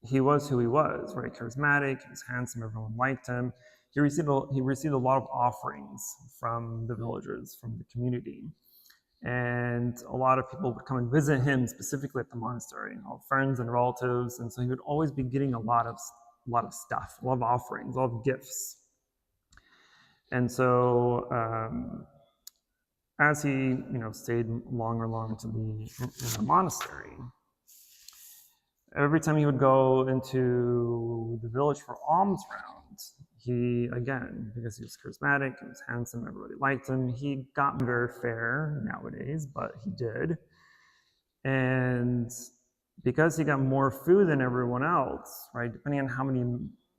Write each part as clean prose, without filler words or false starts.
he was who he was, right? Charismatic, he was handsome, everyone liked him. He received a lot of offerings from the villagers, from the community. And a lot of people would come and visit him specifically at the monastery, all friends and relatives. And so he would always be getting a lot of stuff, a lot of offerings, a lot of gifts. And so as he stayed longer to be in the monastery, every time he would go into the village for alms rounds, he, again, because he was charismatic, he was handsome, everybody liked him, he got very fair nowadays, but he did. And because he got more food than everyone else, right, depending on how many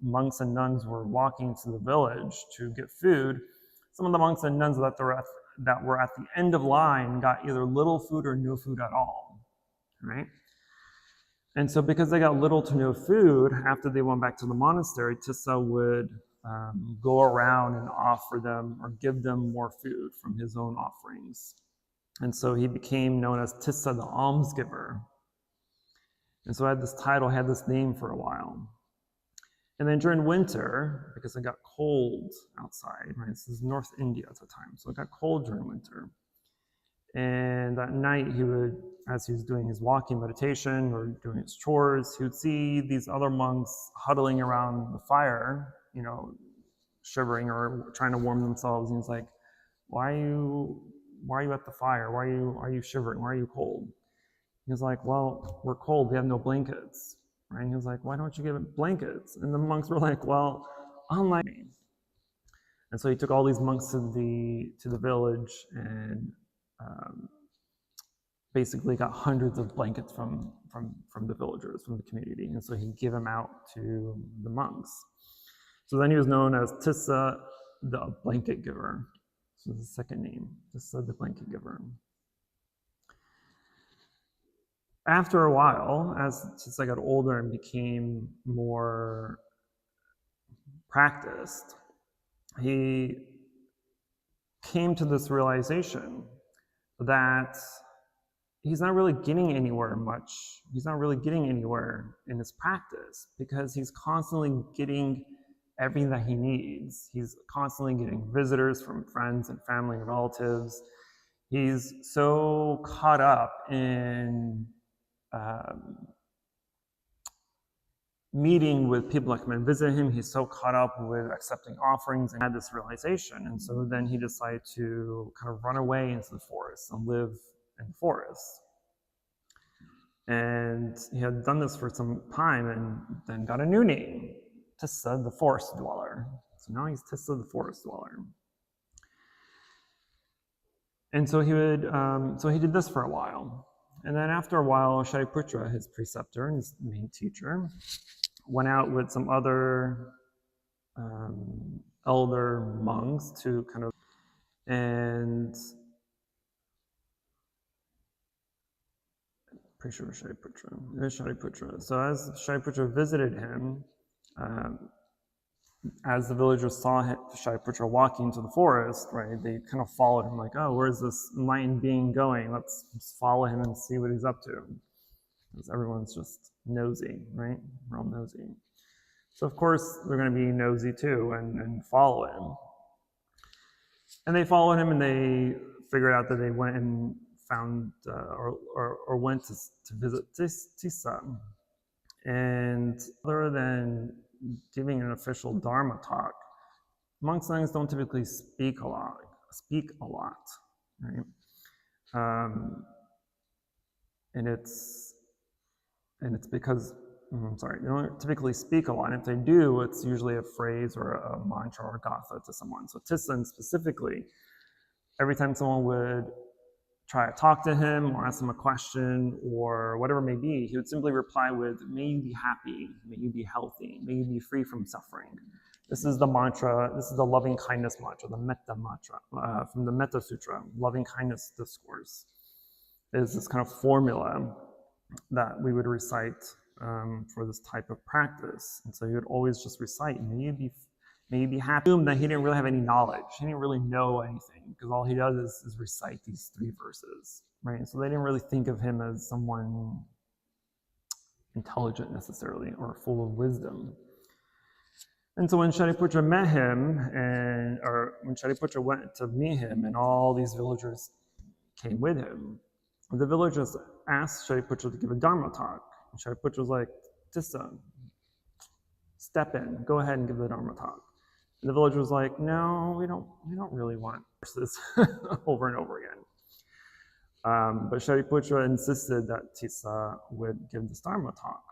monks and nuns were walking to the village to get food, some of the monks and nuns that were at the end of line got either little food or no food at all, right? And so because they got little to no food, after they went back to the monastery, Tissa would go around and offer them or give them more food from his own offerings. And so he became known as Tissa the almsgiver. And so I had this title, had this name for a while. And then during winter, because it got cold outside, right? This is North India at the time, so it got cold during winter. And at night, he would, as he was doing his walking meditation or doing his chores, he would see these other monks huddling around the fire, shivering or trying to warm themselves. And he's like, why are you at the fire? Why are you shivering? Why are you cold? He was like, well, we're cold. We have no blankets. Right? And he was like, why don't you give it blankets? And the monks were like, well, unlike me. And so he took all these monks to the village and basically got hundreds of blankets from the villagers, from the community. And so he gave them out to the monks. So then he was known as Tissa the blanket giver. So his second name, Tissa the blanket giver. After a while, as Tissa got older and became more practiced, he came to this realization that he's not really getting anywhere much. He's not really getting anywhere in his practice because he's constantly getting everything that he needs. He's constantly getting visitors from friends and family and relatives. He's so caught up in meeting with people that come and visit him. He's so caught up with accepting offerings and had this realization. And so then he decided to kind of run away into the forest and live in the forest. And he had done this for some time and then got a new name, Tissa the forest dweller. So now he's Tissa the forest dweller. And so he did this for a while. And then after a while, Shariputra, his preceptor and his main teacher, went out with some other elder monks to kind of, and pretty sure Shariputra. It was Shariputra. So as Shariputra visited him, as the villagers saw Shariputra walking into the forest, right, they kind of followed him like, oh, where's this enlightened being going? Let's just follow him and see what he's up to. Because everyone's just nosy, right? We're all nosy. So of course, they're going to be nosy too and follow him. And they followed him and they figured out that they went and found or went to visit Tissa. And other than giving an official Dharma talk, monks and nuns don't typically speak a lot, right? And it's because, they don't typically speak a lot. And if they do, it's usually a phrase or a mantra or a gatha to someone. So Tissa specifically, every time someone would try to talk to him or ask him a question or whatever it may be, he would simply reply with, may you be happy, may you be healthy, may you be free from suffering. This is the mantra, this is the loving kindness mantra, the metta mantra, from the Metta Sutra, loving kindness discourse. Is this kind of formula that we would recite for this type of practice. And so he would always just recite, may you be happy. That he didn't really have any knowledge. He didn't really know anything because all he does is recite these 3 verses, right? So they didn't really think of him as someone intelligent necessarily or full of wisdom. And so when Shariputra met him, or when Shariputra went to meet him, and all these villagers came with him, the villagers asked Shariputra to give a Dharma talk. And Shariputra was like, Tissa, step in, go ahead and give the Dharma talk. And the villager was like, no, we don't really want verses over and over again. But Shariputra insisted that Tissa would give this Dharma talk.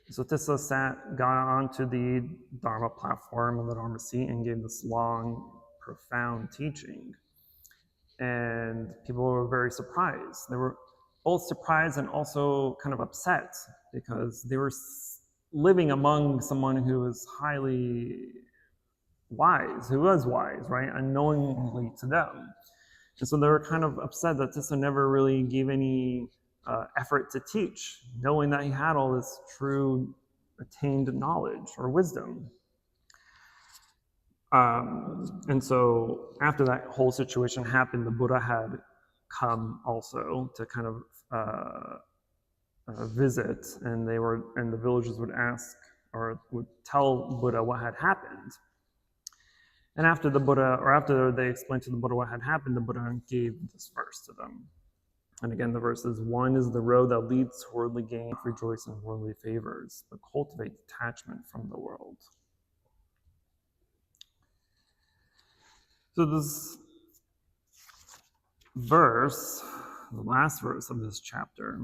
So Tissa got onto the Dharma platform and the Dharma seat and gave this long, profound teaching. And people were very surprised. They were both surprised and also kind of upset because they were living among someone who was highly wise, who was wise, right? Unknowingly to them. And so they were kind of upset that Tissa never really gave any effort to teach, knowing that he had all this true attained knowledge or wisdom. And so after that whole situation happened, the Buddha had come also to kind of visit, and the villagers would ask or would tell Buddha what had happened. And after they explained to the Buddha what had happened, the Buddha gave this verse to them. And again, the verse is, one is the road that leads to worldly gain, rejoice in worldly favors, but cultivate detachment from the world. So this verse, the last verse of this chapter,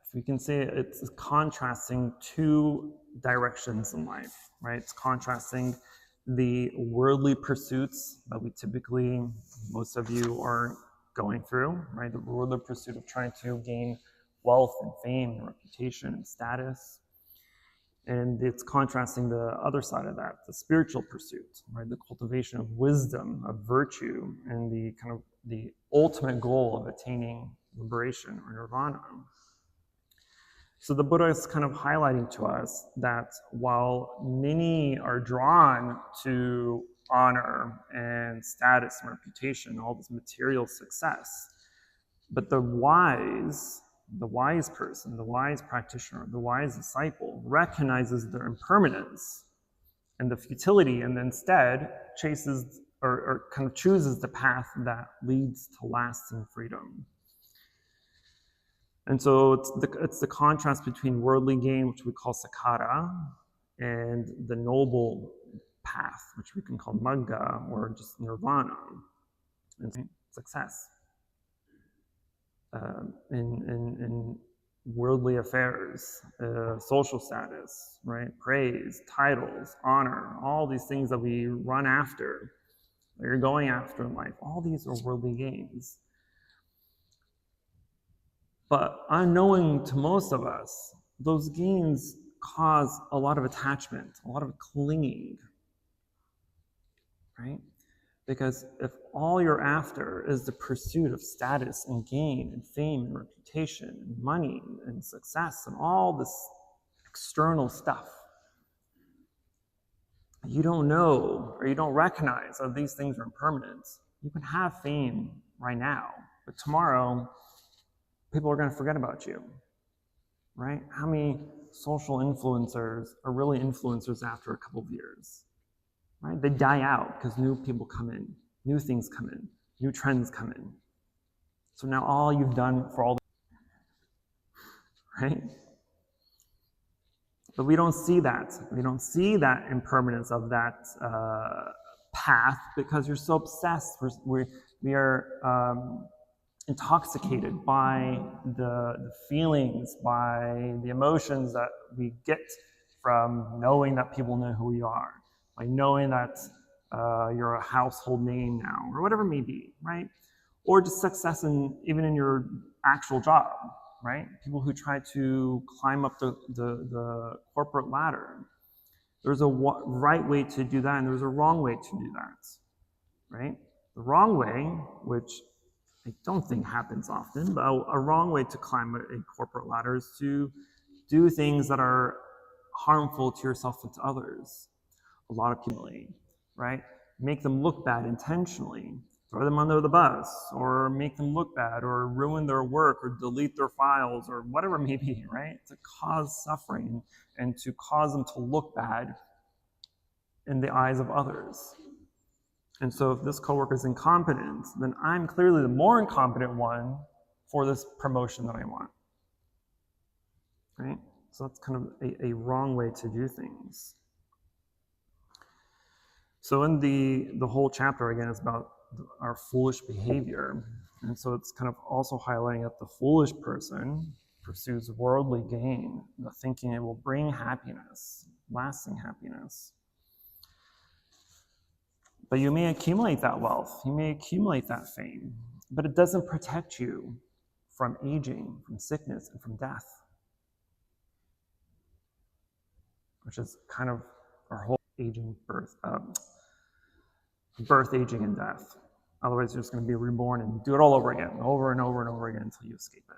if we can say it's contrasting two directions in life, right? It's contrasting the worldly pursuits that we typically, most of you are going through, right? The worldly pursuit of trying to gain wealth and fame and reputation and status. And it's contrasting the other side of that, the spiritual pursuit, right? The cultivation of wisdom, of virtue, and the kind of the ultimate goal of attaining liberation or nirvana. So the Buddha is kind of highlighting to us that while many are drawn to honor and status and reputation, all this material success, but the wise person, the wise practitioner, the wise disciple recognizes their impermanence and the futility, and instead chases or kind of chooses the path that leads to lasting freedom. And so it's the contrast between worldly gain, which we call sakkara, and the noble path, which we can call magga, or just nirvana, and success in worldly affairs, social status, right? Praise, titles, honor, all these things that we run after, that you're going after in life. All these are worldly gains. But unknowing to most of us, those gains cause a lot of attachment, a lot of clinging, right? Because if all you're after is the pursuit of status and gain and fame and reputation and money and success and all this external stuff, you don't know or you don't recognize that these things are impermanent. You can have fame right now, but tomorrow, people are going to forget about you, right? How many social influencers are really influencers after a couple of years, right? They die out because new people come in, new things come in, new trends come in. So now all you've done for all, right? But we don't see that. We don't see that impermanence of that path because you're so obsessed. We are intoxicated by the feelings, by the emotions that we get from knowing that people know who we are, by knowing that you're a household name now, or whatever it may be, right? Or just success even in your actual job, right? People who try to climb up the corporate ladder. There's a right way to do that, and there's a wrong way to do that, right? The wrong way, which I don't think happens often, but a wrong way to climb a corporate ladder is to do things that are harmful to yourself and to others. A lot of people, right? Make them look bad intentionally throw them under the bus, or make them look bad, or ruin their work, or delete their files, or whatever it may be, right? To cause suffering and to cause them to look bad in the eyes of others. And so if this coworker is incompetent, then I'm clearly the more incompetent one for this promotion that I want, right? So that's kind of a wrong way to do things. So in the whole chapter, again, is about our foolish behavior. And so it's kind of also highlighting that the foolish person pursues worldly gain, thinking it will bring happiness, lasting happiness. But you may accumulate that wealth, you may accumulate that fame, but it doesn't protect you from aging, from sickness, and from death, which is kind of our whole aging, birth, aging, and death. Otherwise, you're just going to be reborn and do it all over again, over and over and over again until you escape it.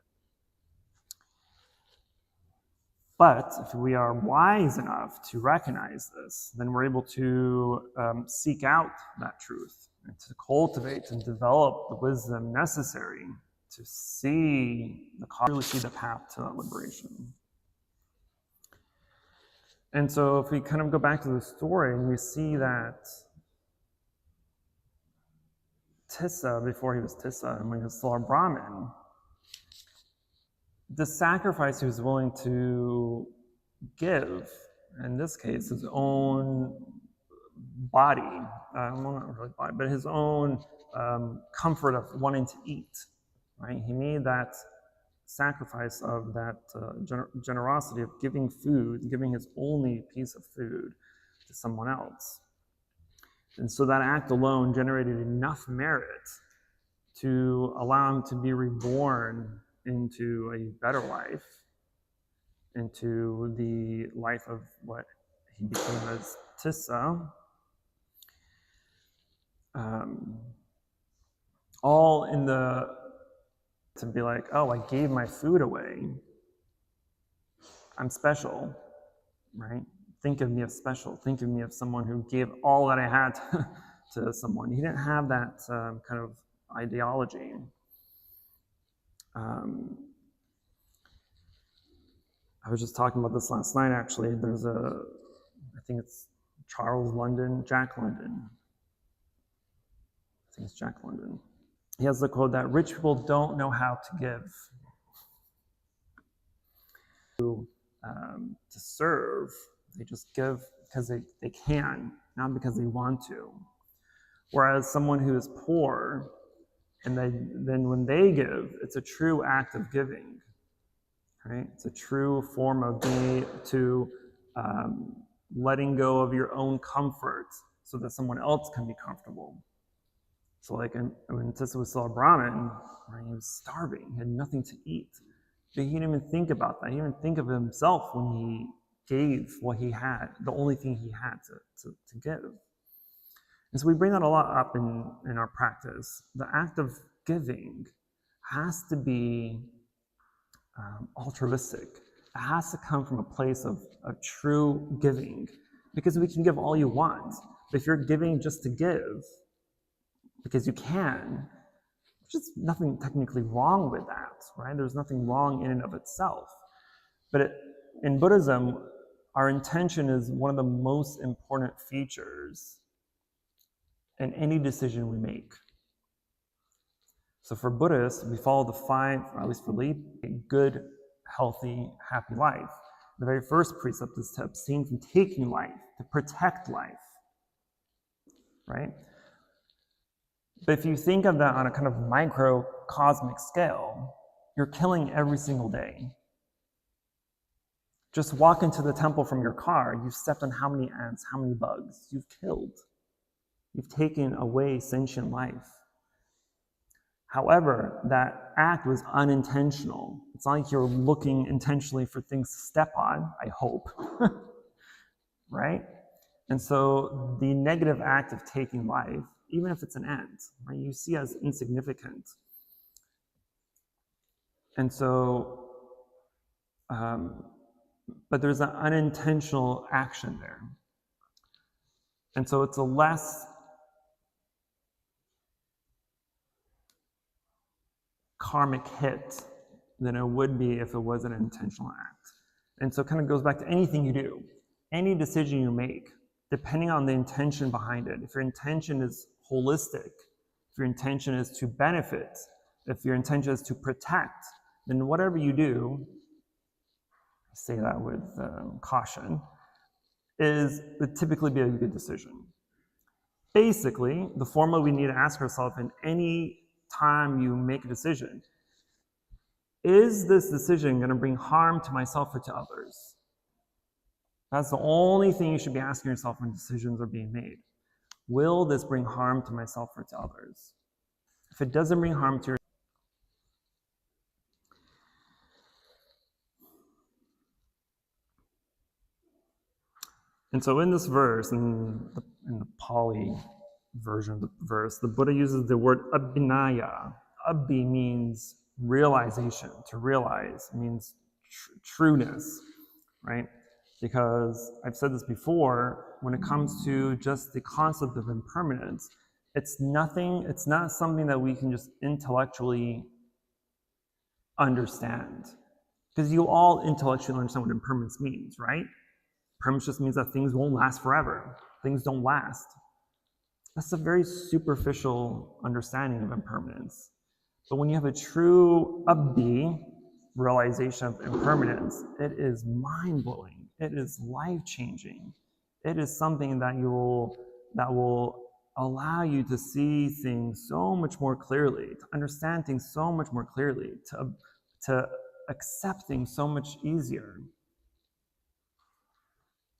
But if we are wise enough to recognize this, then we're able to seek out that truth and to cultivate and develop the wisdom necessary to really see the path to that liberation. And so if we kind of go back to the story, and we see that Tissa, before he was Tissa, and when he was still a Brahmin, the sacrifice he was willing to give, in this case, his own body, well, not really body, but his own comfort of wanting to eat, right? He made that sacrifice of that generosity of giving food, giving his only piece of food to someone else. And so that act alone generated enough merit to allow him to be reborn into a better life, into the life of what he became as Tissa, all in to be like, oh, I gave my food away, I'm special, right? Think of me as special. Think of me as someone who gave all that I had to someone. He didn't have that kind of ideology. I was just talking about this last night, actually. There's I think it's Jack London. I think it's Jack London. He has the quote that rich people don't know how to give. To serve, they just give because they can, not because they want to. Whereas someone who is poor, and then when they give, it's a true act of giving, right? It's a true form of letting go of your own comfort so that someone else can be comfortable. So like when Tissa was still a Brahmin, right, he was starving, he had nothing to eat. But he didn't even think about that. He didn't even think of himself when he gave what he had, the only thing he had to give. And so we bring that a lot up in our practice. The act of giving has to be altruistic. It has to come from a place of true giving, because we can give all you want. But if you're giving just to give, because you can, there's just nothing technically wrong with that, right? There's nothing wrong in and of itself. But in Buddhism, our intention is one of the most important features in any decision we make. So for Buddhists, we follow the 5, or at least for lead, a good, healthy, happy life. The very first precept is to abstain from taking life, to protect life, right? But if you think of that on a kind of microcosmic scale, you're killing every single day. Just walk into the temple from your car, you've stepped on how many ants, how many bugs, you've killed. You've taken away sentient life. However, that act was unintentional. It's not like you're looking intentionally for things to step on, I hope, right? And so the negative act of taking life, even if it's an ant, right, you see as insignificant. And so, but there's an unintentional action there. And so it's a less karmic hit than it would be if it was an intentional act. And so it kind of goes back to anything you do, any decision you make, depending on the intention behind it. If your intention is holistic, if your intention is to benefit, if your intention is to protect, then whatever you do, I say that with caution, would typically be a good decision. Basically, the formula we need to ask ourselves in any time you make a decision, is this decision going to bring harm to myself or to others? That's the only thing you should be asking yourself when decisions are being made. Will this bring harm to myself or to others? If it doesn't bring harm to yourself, and so in this verse, in the Pali version of the verse, the Buddha uses the word abhinaya. Abhi means realization, to realize. It means trueness, right? Because I've said this before, when it comes to just the concept of impermanence, it's not something that we can just intellectually understand. Because you all intellectually understand what impermanence means, right? Impermanence just means that things won't last forever. Things don't last. That's a very superficial understanding of impermanence. But when you have a true abhi, realization of impermanence, it is mind-blowing. It is life-changing. It is something that will allow you to see things so much more clearly, to understand things so much more clearly, to accept things so much easier.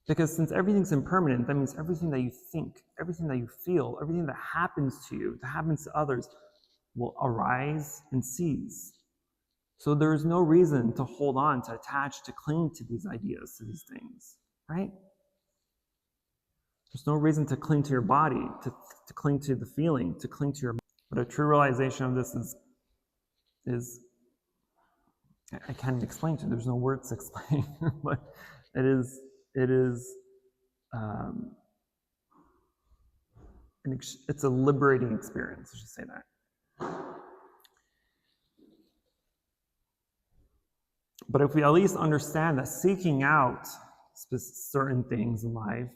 Because since everything's impermanent, that means everything that you think, everything that you feel, everything that happens to you, that happens to others, will arise and cease. So there is no reason to hold on, to attach, to cling to these ideas, to these things, right? There's no reason to cling to your body, to cling to the feeling, to cling to your... But a true realization of this is I can't explain to you. There's no words to explain, but it's a liberating experience, I should say that. But if we at least understand that seeking out certain things in life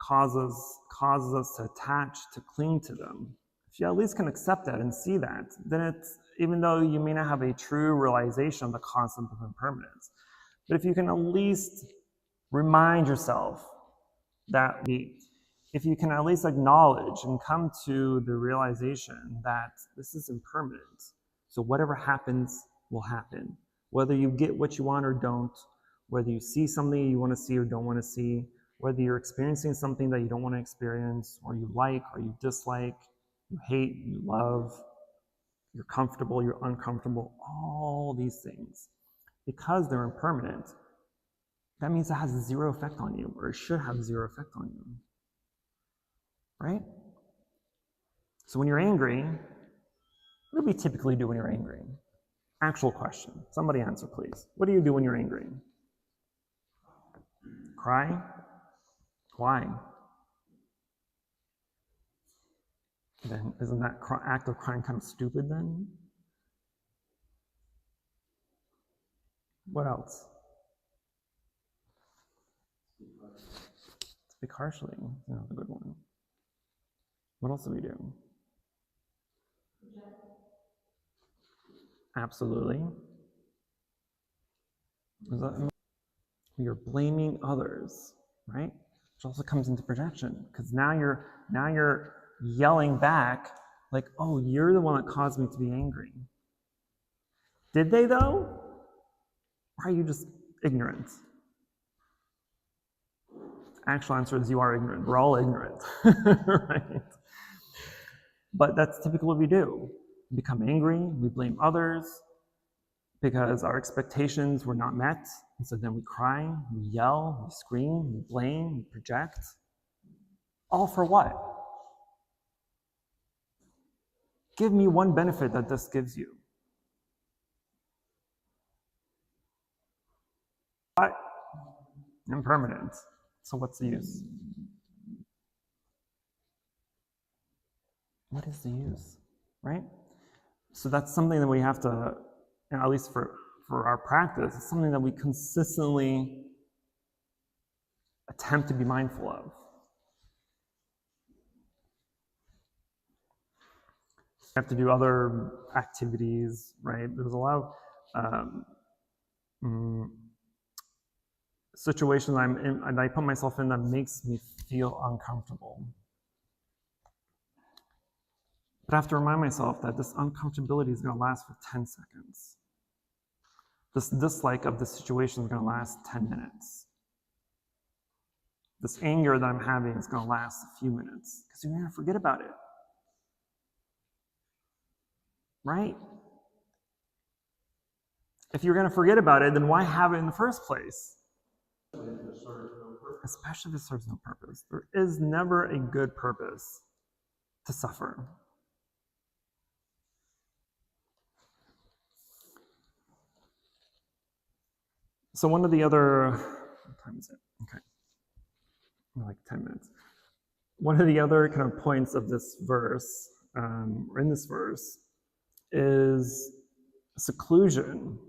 causes us to attach, to cling to them, if you at least can accept that and see that, then it's, even though you may not have a true realization of the concept of impermanence, but if you can at least remind yourself that if you can at least acknowledge and come to the realization that this is impermanent, so whatever happens will happen. Whether you get what you want or don't, whether you see something you want to see or don't want to see, whether you're experiencing something that you don't want to experience, or you like or you dislike, you hate, you love, you're comfortable, you're uncomfortable, all these things, because they're impermanent, that means it has zero effect on you, or it should have zero effect on you. Right? So when you're angry, what do we typically do when you're angry? Actual question. Somebody answer, please. What do you do when you're angry? Cry? Why? Then isn't that act of crying kind of stupid then? What else? Speak harshly. That's a good one. What else do we do? Absolutely. You're blaming others, right? Which also comes into projection, because now you're yelling back like, oh, you're the one that caused me to be angry. Did they though? Or are you just ignorant? Actual answer is you are ignorant. We're all ignorant, right? But that's typically what we do. We become angry, we blame others because our expectations were not met. And so then we cry, we yell, we scream, we blame, we project. All for what? Give me one benefit that this gives you. What? Impermanent. So what's the use? What is the use, right? So that's something that we have to, at least for our practice, it's something that we consistently attempt to be mindful of. You have to do other activities, right? There's a lot of situations I'm in, and I put myself in that makes me feel uncomfortable. But I have to remind myself that this uncomfortability is going to last for 10 seconds. This dislike of the situation is going to last 10 minutes. This anger that I'm having is going to last a few minutes because you're going to forget about it. Right? If you're going to forget about it, then why have it in the first place? Especially if it serves no purpose. There is never a good purpose to suffer. So one of the other, what time is it? Okay, like 10 minutes. One of the other kind of points of this verse, or in this verse, is seclusion,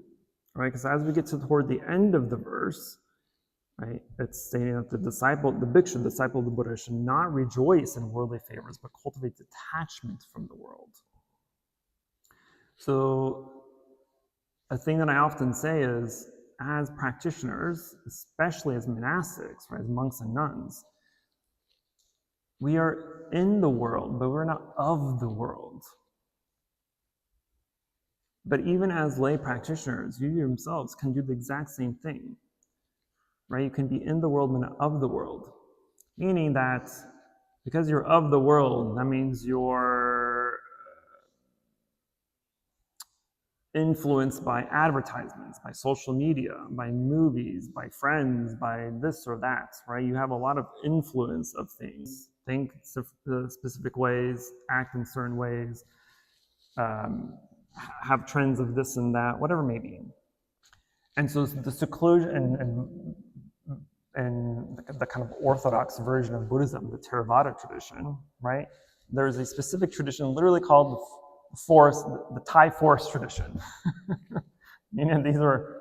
right? Because as we get toward the end of the verse, right, it's stating that the bhikshu, disciple of the Buddha, should not rejoice in worldly favors, but cultivate detachment from the world. So a thing that I often say is, as practitioners, especially as monastics, right, as monks and nuns, we are in the world, but we're not of the world. But even as lay practitioners, you yourselves can do the exact same thing, right? You can be in the world, but not of the world. Meaning that because you're of the world, that means you're influenced by advertisements, by social media, by movies, by friends, by this or that, right? You have a lot of influence of things. Think specific ways, act in certain ways, have trends of this and that, whatever it may be. And so the seclusion and the kind of orthodox version of Buddhism, the Theravada tradition, right? There's a specific tradition literally called the Thai forest tradition. Meaning these are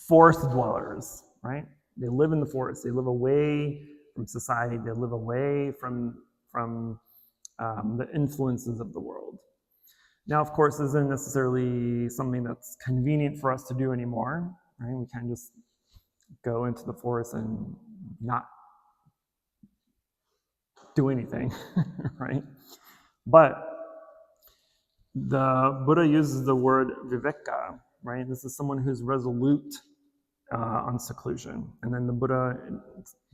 forest dwellers, right? They live in the forest. They live away from society. They live away from the influences of the world. Now, of course, this isn't necessarily something that's convenient for us to do anymore, right? We can't just go into the forest and not do anything, right? But the Buddha uses the word viveka, right? This is someone who's resolute on seclusion. And then the Buddha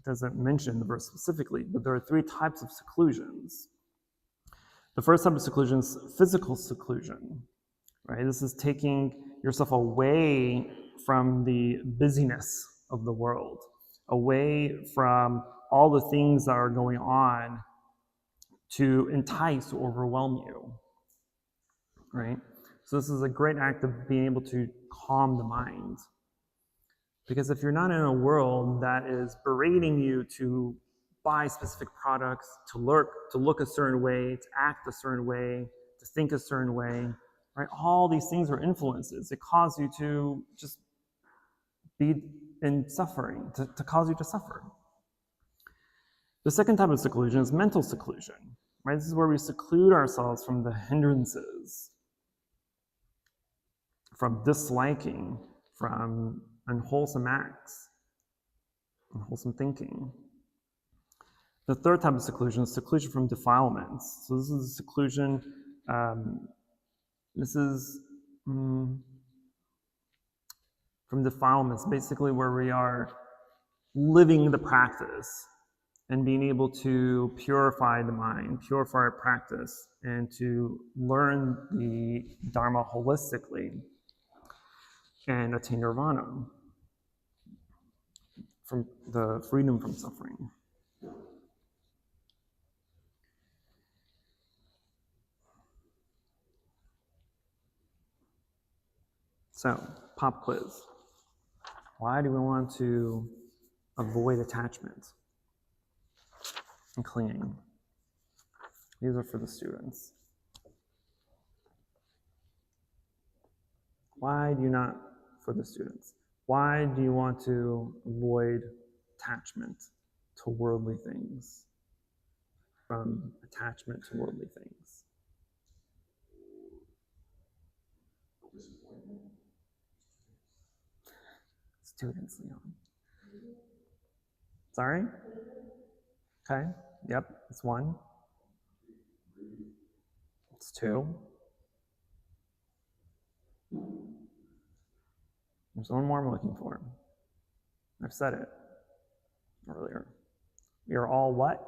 doesn't mention the verse specifically, but there are 3 types of seclusions. The first type of seclusion is physical seclusion, right? This is taking yourself away from the busyness of the world, away from all the things that are going on to entice or overwhelm you, right? So this is a great act of being able to calm the mind. Because if you're not in a world that is berating you to buy specific products, to look a certain way, to act a certain way, to think a certain way, right? All these things are influences. It cause you to just be in suffering, to cause you to suffer. The second type of seclusion is mental seclusion, right? This is where we seclude ourselves from the hindrances, from disliking, from unwholesome acts, unwholesome thinking. The third type of seclusion is seclusion from defilements. So this is seclusion, from defilements, basically where we are living the practice and being able to purify the mind, purify our practice, and to learn the Dharma holistically and attain nirvana, from the freedom from suffering. So, pop quiz. Why do we want to avoid attachment and clinging? These are for the students. Why do you not, for the students, why do you want to avoid attachment to worldly things? From attachment to worldly things. Students, Leon. Sorry? Okay, yep, it's one. It's two. There's one more I'm looking for. I've said it earlier. We are all what?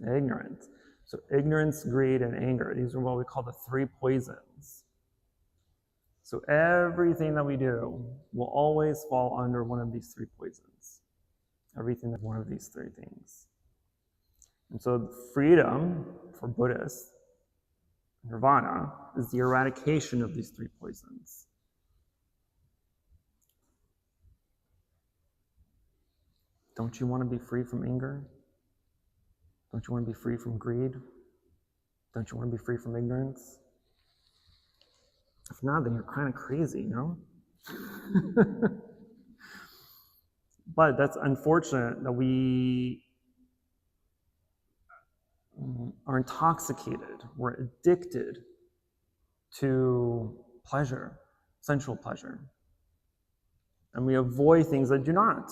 Ignorant. So ignorance, greed, and anger. These are what we call the three poisons. So everything that we do will always fall under one of these three poisons. Everything is one of these three things. And so freedom for Buddhists, nirvana, is the eradication of these three poisons. Don't you want to be free from anger? Don't you want to be free from greed? Don't you want to be free from ignorance? If not, then you're kind of crazy, you know? But that's unfortunate that we are intoxicated, we're addicted to pleasure, sensual pleasure. And we avoid things that do not.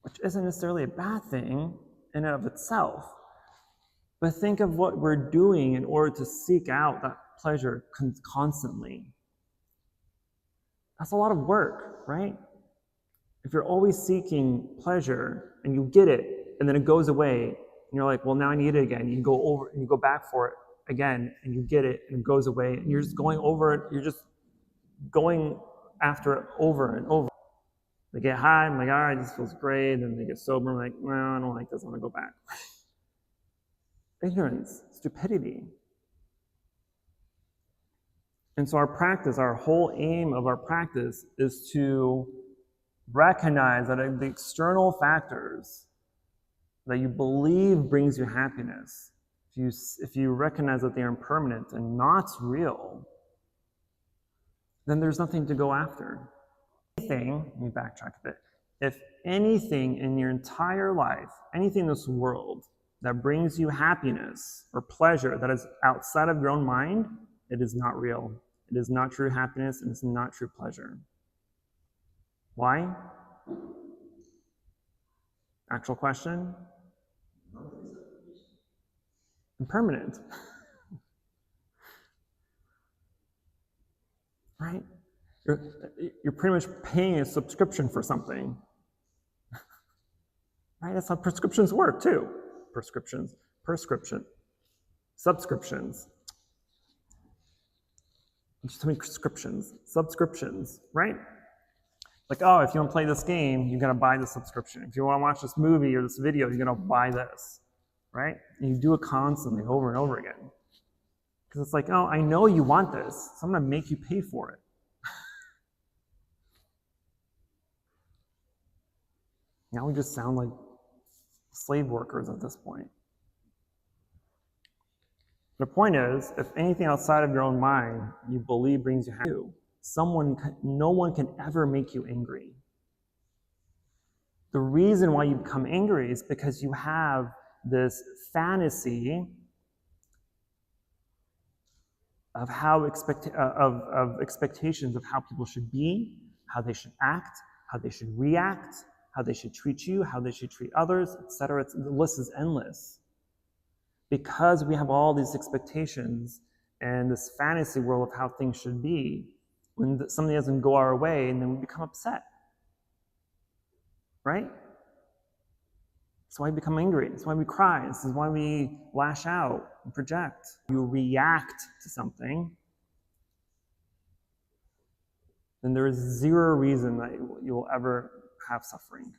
Which isn't necessarily a bad thing in and of itself. But think of what we're doing in order to seek out that pleasure constantly. That's a lot of work, right? If you're always seeking pleasure and you get it and then it goes away, and you're like, well, now I need it again. You go over and you go back for it again and you get it and it goes away and you're just going over it. You're just going after it over and over. They get high, I'm like, all right, this feels great. Then they get sober, I'm like, well, I don't like this, I want to go back. Ignorance, stupidity. And so our practice, our whole aim of our practice is to recognize that the external factors that you believe brings you happiness, if you recognize that they are impermanent and not real, then there's nothing to go after. Let me backtrack a bit. If anything in your entire life, anything in this world that brings you happiness or pleasure that is outside of your own mind, it is not real. It is not true happiness and it's not true pleasure. Why? Actual question? Impermanent. Right? You're pretty much paying a subscription for something. Right? That's how prescriptions work too. Prescriptions, subscriptions. Just too many prescriptions, subscriptions, right? Like, oh, if you want to play this game, you got to buy the subscription. If you want to watch this movie or this video, you're going to buy this, right? And you do it constantly over and over again. Because it's like, oh, I know you want this, so I'm going to make you pay for it. Now we just sound like slave workers at this point. The point is, if anything outside of your own mind you believe brings you happiness, no one can ever make you angry. The reason why you become angry is because you have this fantasy of expectations of how people should be, how they should act, how they should react, how they should treat you, how they should treat others, etc. The list is endless. Because we have all these expectations and this fantasy world of how things should be, when something doesn't go our way, and then we become upset. Right? That's why we become angry. That's why we cry. This is why we lash out and project. You react to something, then there is zero reason that you will ever have suffering.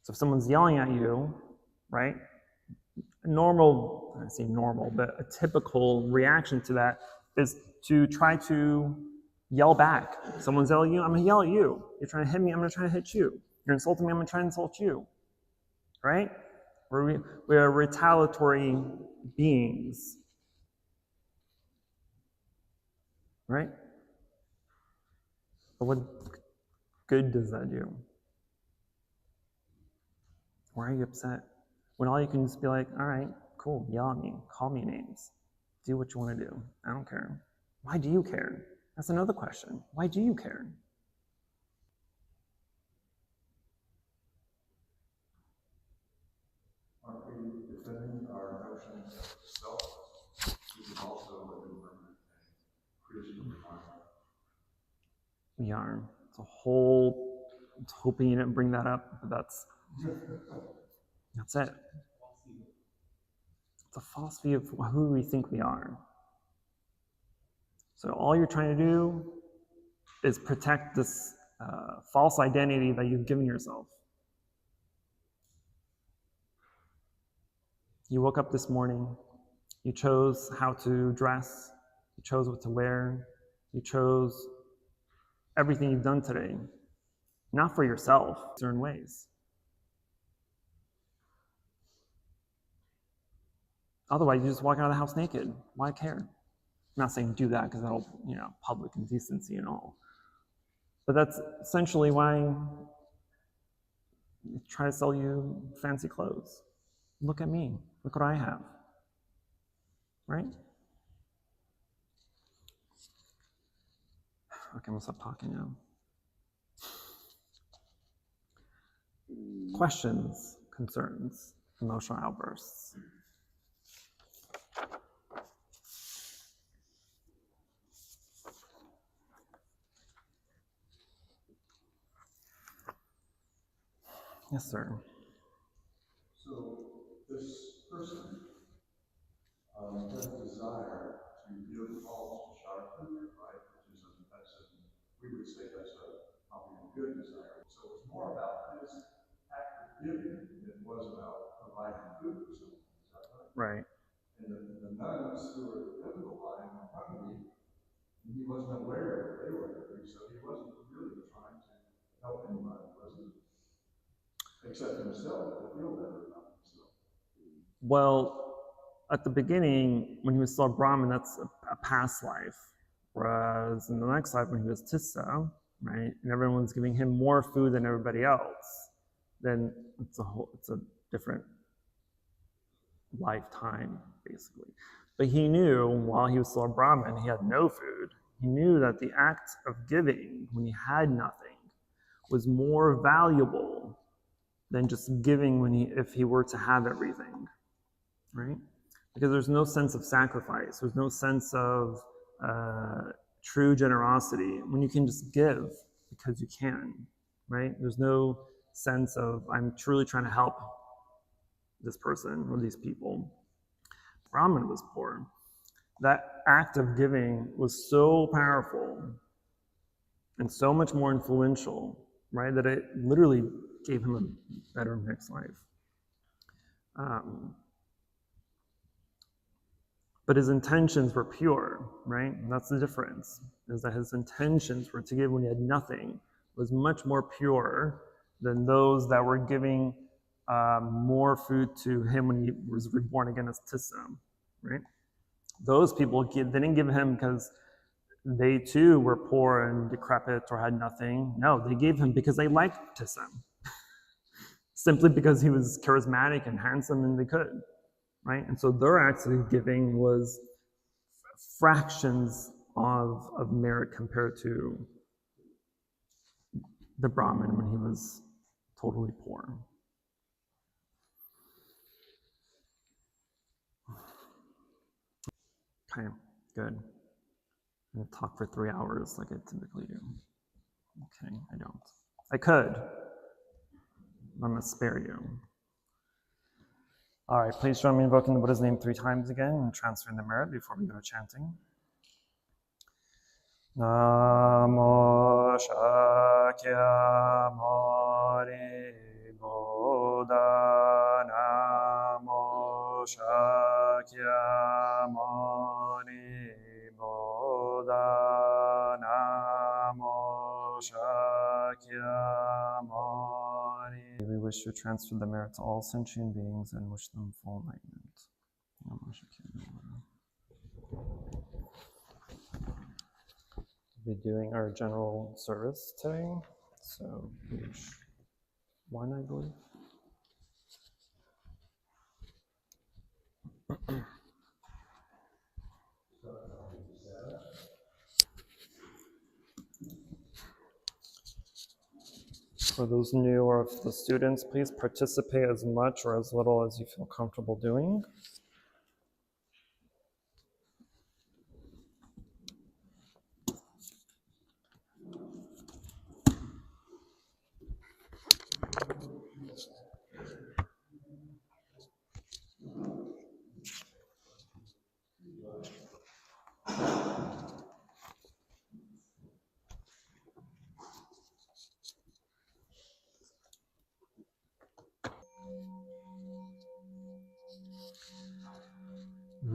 So if someone's yelling at you, right? Normal, I say normal, but a typical reaction to that is to try to yell back. Someone's yelling at you, I'm going to yell at you. You're trying to hit me, I'm going to try to hit you. You're insulting me, I'm going to try to insult you. Right? We are retaliatory beings. right? But what good does that do? Why are you upset? When all you can just be like, all right, cool, yell at me, call me names, do what you want to do. I don't care. Why do you care? That's another question. Why do you care? Aren't we defending our notion of self, which is also an impermanent and creation of the mind? We are. It's a whole, I was hoping you didn't bring that up, but that's it. It's a false view of who we think we are. So all you're trying to do is protect this false identity that you've given yourself. You woke up this morning, you chose how to dress, you chose what to wear, you chose everything you've done today, not for yourself, in certain ways. Otherwise, you just walk out of the house naked. Why care? I'm not saying do that because that'll, public indecency and all. But that's essentially why they try to sell you fancy clothes. Look at me. Look what I have. Right? Okay, I'm going to stop talking now. Questions, concerns, emotional outbursts. Yes, sir. So this person has desire to give false sharpness, right? We would say that's probably a good desire. So it's more about his act of giving than it was about providing food for someone. Is that right? Right. And the nuns who were at the pivotal line were hungry, and he wasn't aware that they were hungry, so he wasn't really trying to help anybody, was he? Except himself, to feel better about himself. Well, at the beginning, when he was still a Brahmin, that's a past life. Whereas in the next life, when he was Tissa, right, and everyone's giving him more food than everybody else, then it's a different lifetime, basically. But he knew while he was still a Brahmin, he had no food. He knew that the act of giving, when he had nothing, was more valuable than just giving if he were to have everything, right? Because there's no sense of sacrifice. There's no sense of true generosity when you can just give because you can, right? There's no sense of I'm truly trying to help this person or these people. Brahman was poor. That act of giving was so powerful and so much more influential, right, that it literally gave him a better next life. But his intentions were pure, right? And that's the difference, is that his intentions were to give when he had nothing, was much more pure than those that were giving more food to him when he was reborn again as Tissa, right? Those people didn't give him because they too were poor and decrepit or had nothing. No, they gave him because they liked Tissa. Simply because he was charismatic and handsome and they could, right? And so their actually giving was fractions of merit compared to the Brahmin when he was totally poor. Okay, good. I'm going to talk for 3 hours like I typically do. Okay, I don't. I could. I'm going to spare you. All right, please join me in invoking the Buddha's name 3 times again and transferring the merit before we go to chanting. Namo Shakyamuni Buddha Namo Shakyamuni Buddha Namo Shakyamuni. We wish to transfer the merit to all sentient beings and wish them full enlightenment. Namo Shakyamuni. be doing our general service today. So page 1, I believe. For those new or the students, please participate as much or as little as you feel comfortable doing.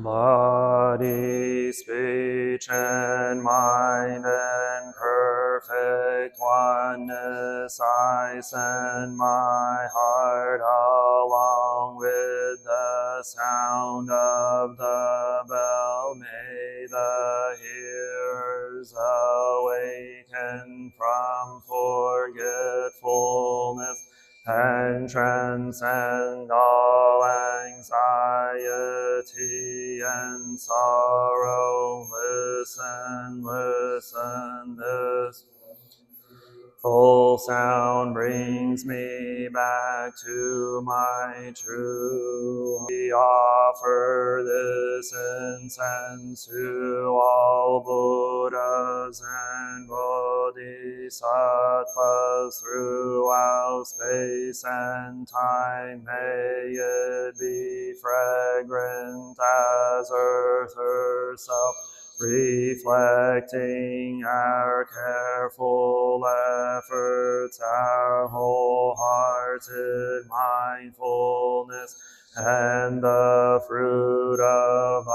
Body, speech, and mind in perfect oneness, I send my heart along with the sound of the bell. May the hearers awaken from forgetfulness and transcend all anxiety and sorrow. Listen, listen, this full sound brings me back to my true. We offer this incense to all Buddhas and Bodhisattvas throughout space and time. May it be fragrant as earth herself, reflecting our careful efforts, our wholehearted mindfulness, and the fruit of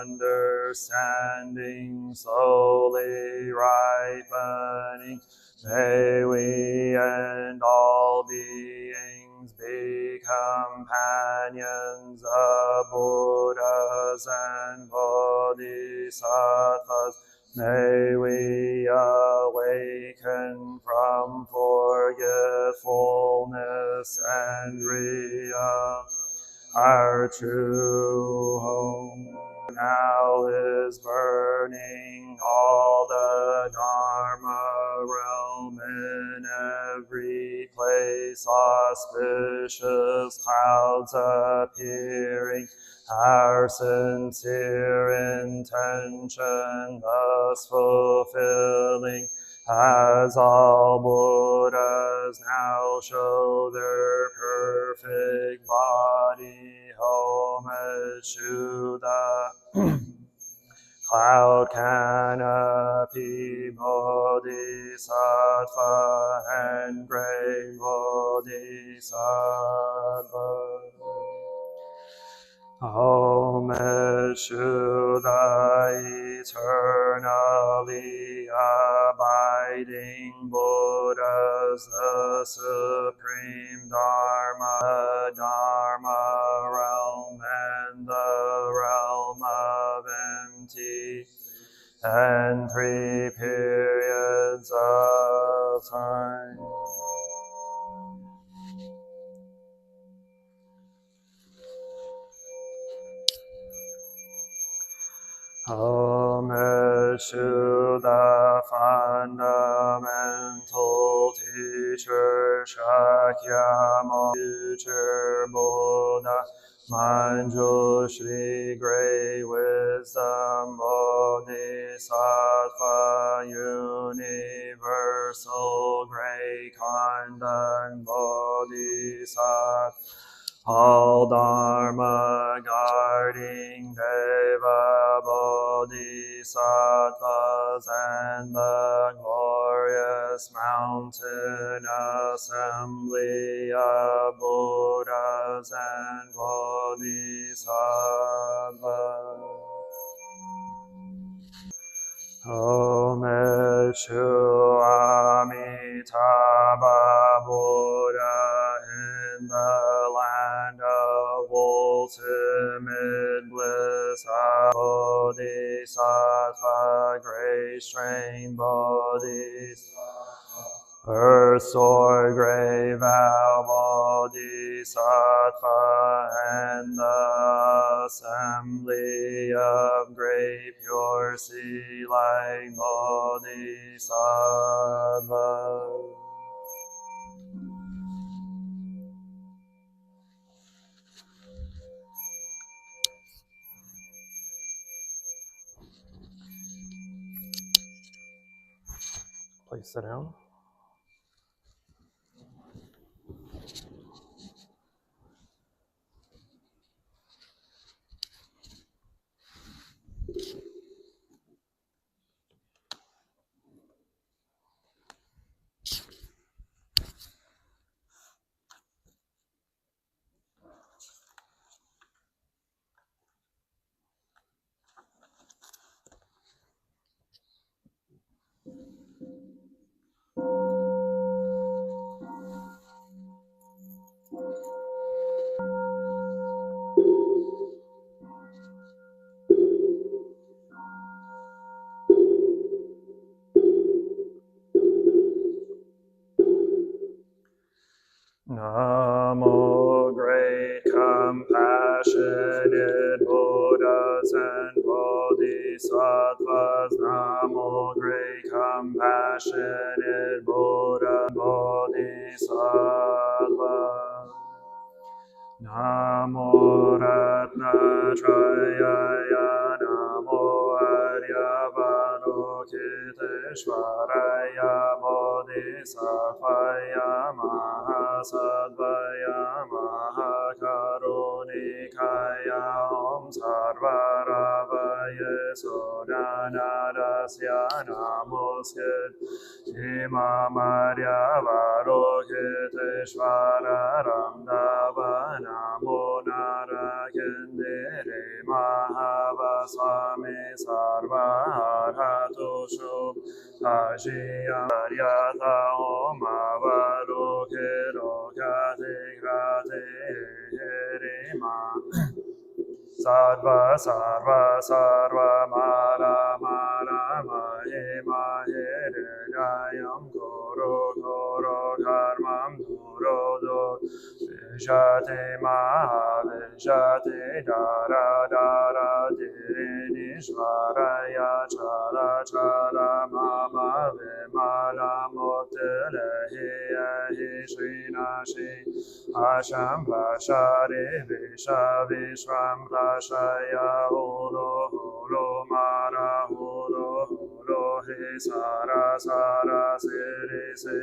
understanding slowly ripening. May we and all beings be companions of Buddhas and Bodhisattvas. May we awaken from forgetfulness and realize our true home. Now is burning all the Dharma realm in every place, auspicious clouds appearing, our sincere intention thus fulfilling, as all Buddhas now show their perfect body homage to the cloud canopy Bodhisattva and great Bodhisattva. Homage to the eternally abiding Buddhas, the supreme Dharma, the Dharma realm, and the realm of empty, and 3 periods of time. Homage to the fundamental teacher Shakyamuni, future Buddha, Manjushri, great wisdom Bodhisattva, universal great conduct Bodhisattva, all Dharma guarding Deva Bodhisattvas, and the glorious mountain assembly of Buddhas and Bodhisattvas. Homage to Amitabha Buddha in the land of ultimate bliss, Bodhisattva Bodhisattva, great strength Bodhisattva, earth sword, great vow Bodhisattva, and the assembly of great pure sea like Bodhisattva. Please sit down. Namo, great compassionate Buddhas and Bodhisattvas. Namo, great compassionate Buddha and Bodhisattvas. Namo Ratnatrayaya, Namo Aryavadokiteshvaraya, Bodhisattvaya, Mahasattvaaya, Mahakarunikaya, Om Sarvaravaye Sodhanadasya, Namoskit Imamaryavarokiteshvara Ramdava, Namo Narakindere Mahavaswami Sarva Arhatu Shubhajiyam Yata Om Avalokirokati Krati Hirima Sarva Sarva Sarva Mara Mara Mahima Hiridayam Koro Koro Karmam Duro Do Vijati Maha Vijati Dara Dara Dirinishvaraya Chala Chala Mama Vimala Motelehi Ahi Srinashi Asham Vashari Visha Vishvam Rashaya Horo Horo Mara Horo Horo He Sara Sara Siri Se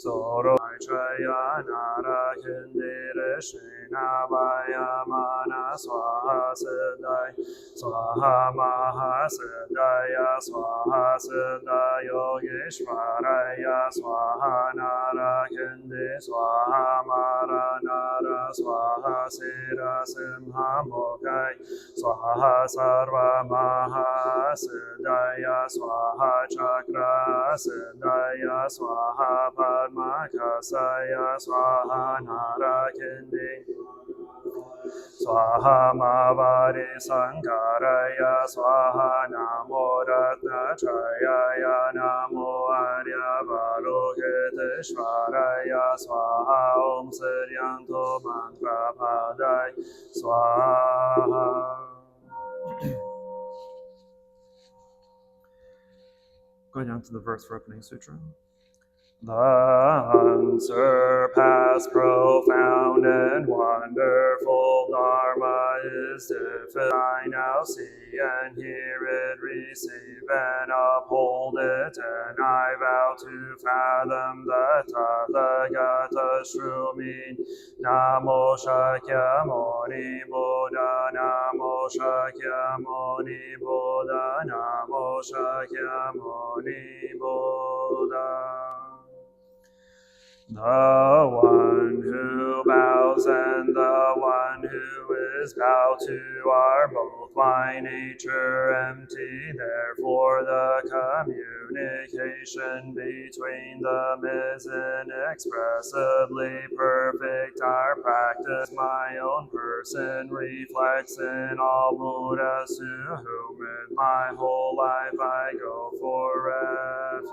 Soro Chaya Nara Kindire Shrina Vayamana Swaha Siddhai Swaha Maha Siddhaya Swaha Siddha Yogeshwaraya Swaha Nara Kindi Swaha Mara Nara Swaha Sira Simha Mokai Swaha Sarva Maha Siddhaya Swaha Chakra Siddhaya Swaha Padma Kasaya Swaha Nara Kindi Swaha Mavari Sankaraya Swaha Namo Ratnatrayaya Namo Aryavadokiteshvaraya Swaha Om Siryanto Mantra Padai Swaha. Going down to the verse for opening sutra. The unsurpassed, profound, and wonderful Dharma is difficult. I now see and hear it, receive and uphold it, and I vow to fathom the Tathagata's true meaning. Namo Shakyamuni Buddha, Namo Shakyamuni Buddha, Namo Shakyamuni Buddha. The one who bows and the one who is bowed to are both both by nature empty. Therefore the communication between them is inexpressibly perfect. Our practice, my own person, reflects in all Buddhas to whom in my whole life I go for refuge.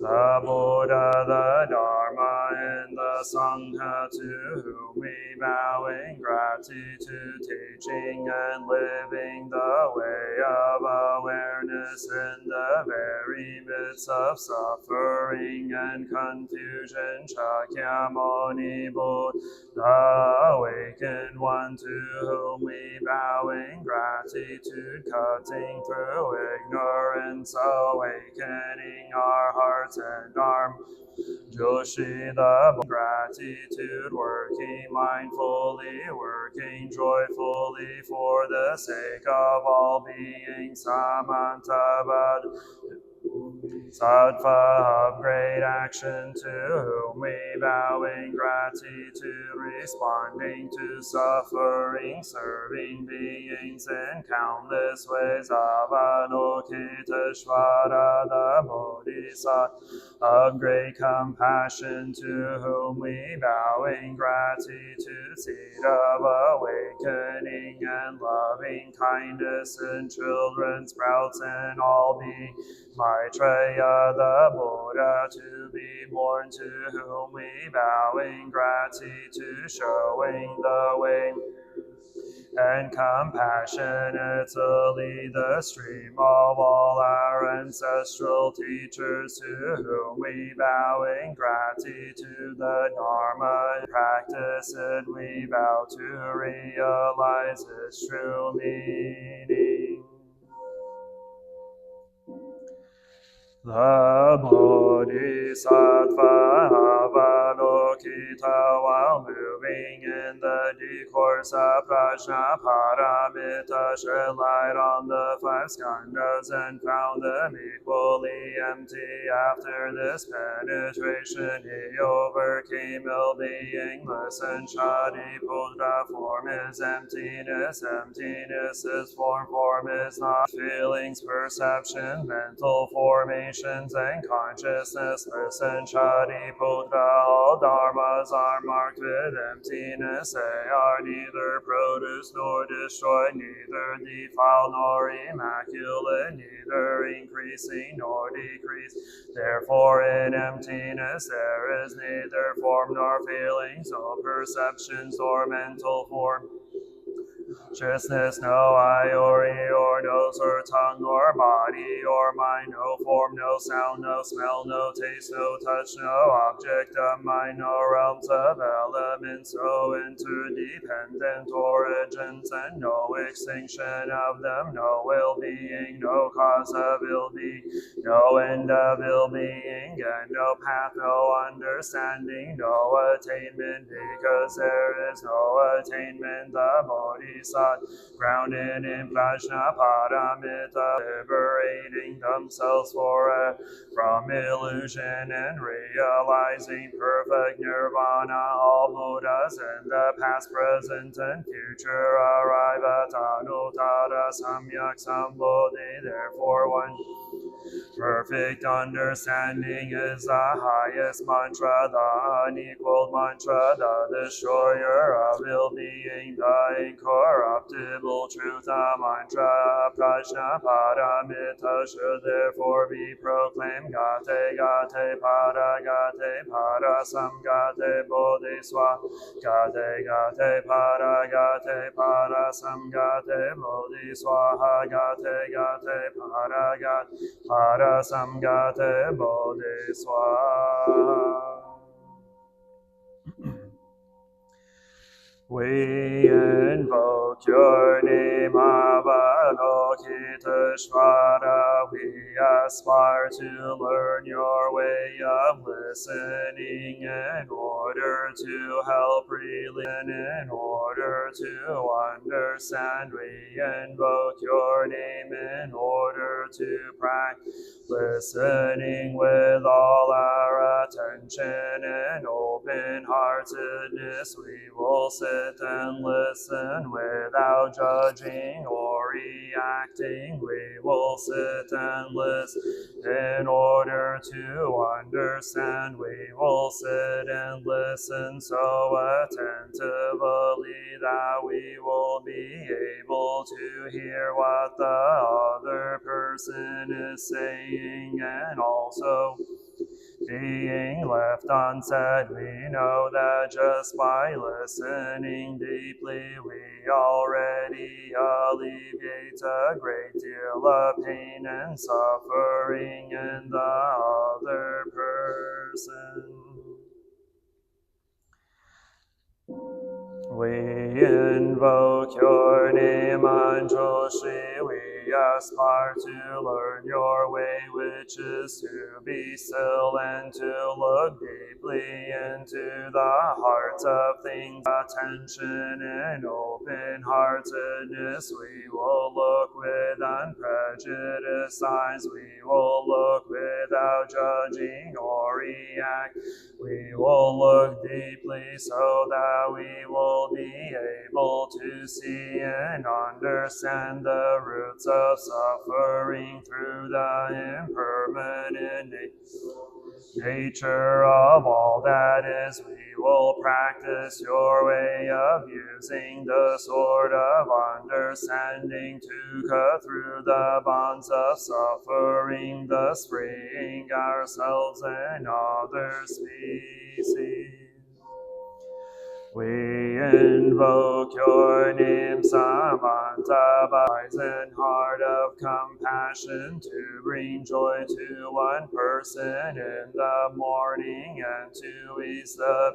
The Buddha, the Dharma, and the Sangha, to whom we bow in gratitude, teaching and living the way of awareness in the very midst of suffering and confusion. Shakyamuni Buddha, the awakened one, to whom we bow in gratitude, cutting through ignorance, awakening our hearts and arm. Joshi, the gratitude, working mindfully, working joyfully for the sake of all beings. Samantabad, Sattva of great action, to whom we bow in gratitude, responding to suffering, serving beings in countless ways. Avalokiteshvara, the Bodhisattva of great compassion, to whom we bow in gratitude, seed of awakening and loving kindness in children, sprouts in all beings. Maitreya, the Buddha, to be born, to whom we bow in gratitude, showing the way and compassionate to lead the stream of all our ancestral teachers, to whom we bow in gratitude. The Dharma and practice it, we vow to realize its true meaning. The Bodhisattva Avalokita, while moving in the discourse of Prajna Paramita, shed light on the five skandhas and found them equally empty. After this penetration, he overcame ill-being, listened. Shariputra, form is emptiness, emptiness is form, form is not feelings, perception, mental formation and consciousness. Listen, Shariputra, all dharmas are marked with emptiness. They are neither produced nor destroyed, neither defiled nor immaculate, neither increasing nor decreased. Therefore in emptiness there is neither form nor feelings, no perceptions or mental form. Consciousness, no eye or ear or nose or tongue or body or mind, no form, no sound, no smell, no taste, no touch, no object of mind, no realms of elements, no interdependent origins, and no extinction of them, no ill-being, no cause of ill-being, no end of ill-being, and no path, no understanding, no attainment, because there is no attainment. The Bodhisattva, grounded in Prajna Paramita, liberating themselves from illusion and realizing perfect nirvana. All Buddhas in the past, present, and future arrive at Anuttara Samyak Sambodhi. Therefore, one perfect understanding is the highest mantra, the unequaled mantra, the destroyer of ill-being, the incorruptible truth. The mantra Prajna Paramita should therefore be proclaimed. Gate Gate Para Gate Para Samgate Bodhiswa. Gate Gate Para Gate Para Samgate Bodhiswaha. Gate Gate Para Gate Para Samgate Bodhiswaha. We invoke your name, Avalokiteshvara. We aspire to learn your way of listening in order to help religion, in order to understand. We invoke your name in order to practice listening with all our attention. attention and open-heartedness, we will sit and listen without judging or reacting. We will sit and listen in order to understand. We will sit and listen so attentively that we will be able to hear what the other person is saying, and also being left unsaid. We know that just by listening deeply, we already alleviate a great deal of pain and suffering in the other person. We invoke your name, Anjoshi. We aspire to learn your way, which is to be still and to look deeply into the hearts of things. Attention and open-heartedness, we will look with unprejudiced eyes. We will look without judging or react. We will look deeply so that we will be able to see and understand the roots of suffering through the impermanent nature of all that is. We will practice your way of using the sword of understanding to cut through the bonds of suffering, thus freeing ourselves and other species. We invoke your name, Samanta, wise and heart of compassion, to bring joy to one person in the morning and to ease the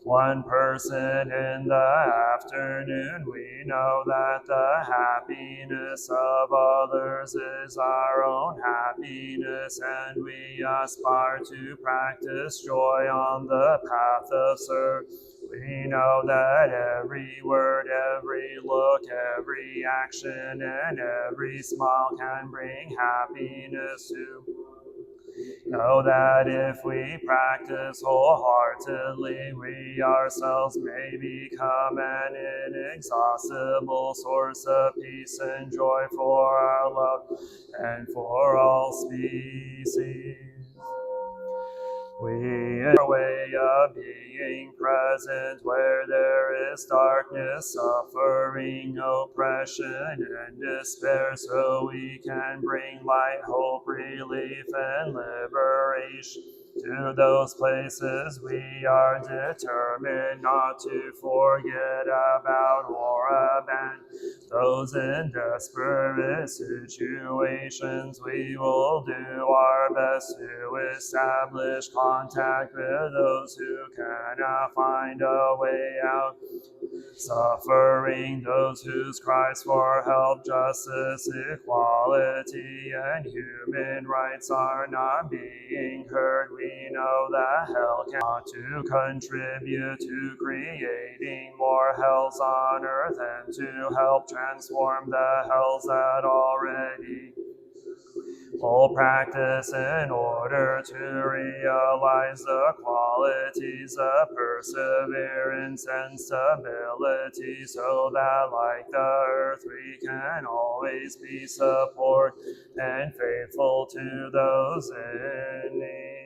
one person in the afternoon. We know that the happiness of others is our own happiness, and we aspire to practice joy on the path of service. We know that every word, every look, every action, and every smile can bring happiness to. Know that if we practice wholeheartedly, we ourselves may become an inexhaustible source of peace and joy for our love and for all species. We are a way of being present where there is darkness, suffering, oppression, and despair, so we can bring light, hope, relief, and liberation to those places. We are determined not to forget about or abandon those in desperate situations. We will do our best to establish contact with those who cannot find a way out suffering, those whose cries for help, justice, equality, and human rights are not being heard. We know that hell cannot to contribute to creating more hells on earth and to help transform the hells that already will practice in order to realize the qualities of perseverance and stability, so that like the earth we can always be support and faithful to those in need.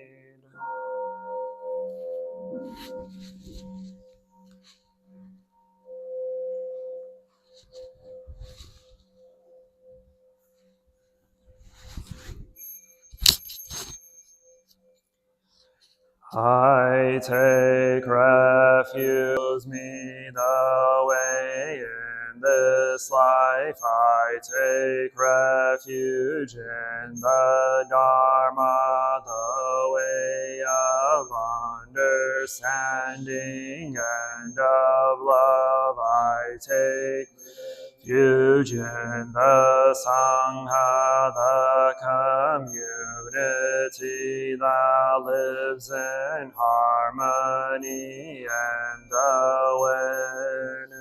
I take refuge, me the way in this life. I take refuge in the Dharma, the way of understanding and of love. I take refuge in the Sangha, the community that lives in harmony and awareness.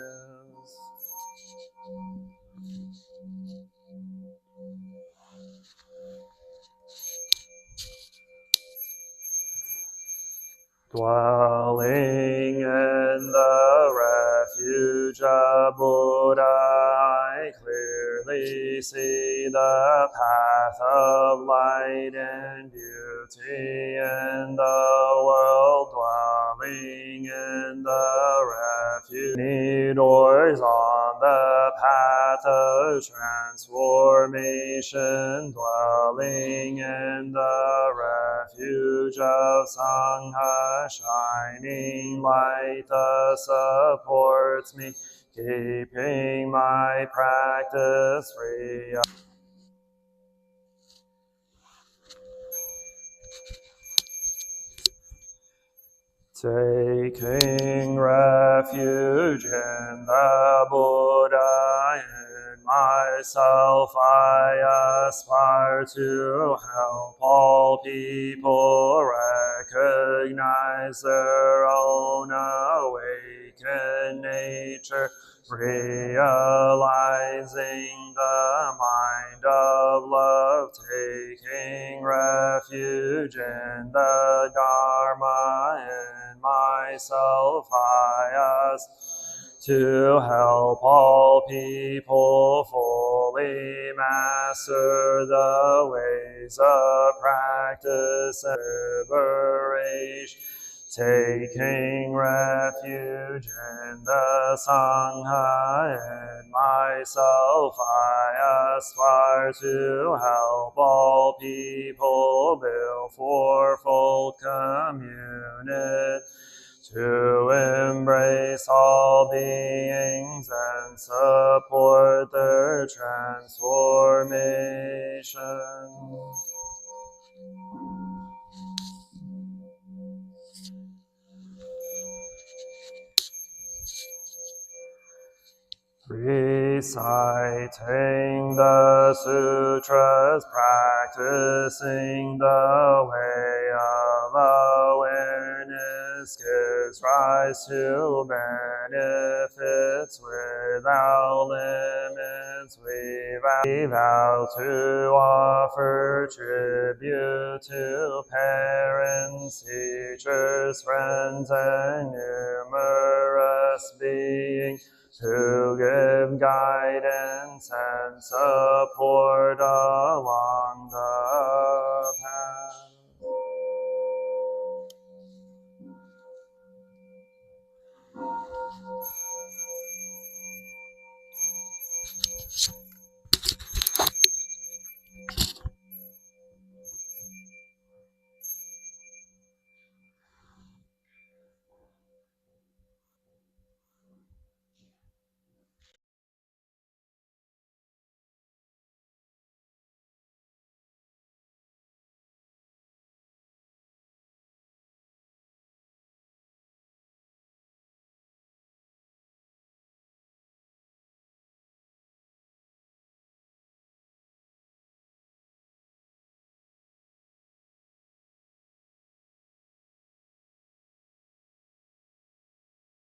Dwelling in the refuge of Buddha, I clearly see the path of light and beauty in the world. Dwelling in the refuge, many doors on the path of transformation. Dwelling in the refuge of Sangha, shining light supports me, keeping my practice free. Taking refuge in the Buddha, in myself I aspire to help all people recognize their own awakened nature, realizing the mind of love, taking refuge in the Dharma, in myself I ask to help all people fully master the ways of practice and liberation. Taking refuge in the Sangha, in myself I aspire to help all people build fourfold community, to embrace all beings and support their transformation. Reciting the sutras, practicing the way of awareness, gives rise to benefits without limits. We vow to offer tribute to parents, teachers, friends, and numerous beings, to give guidance and support along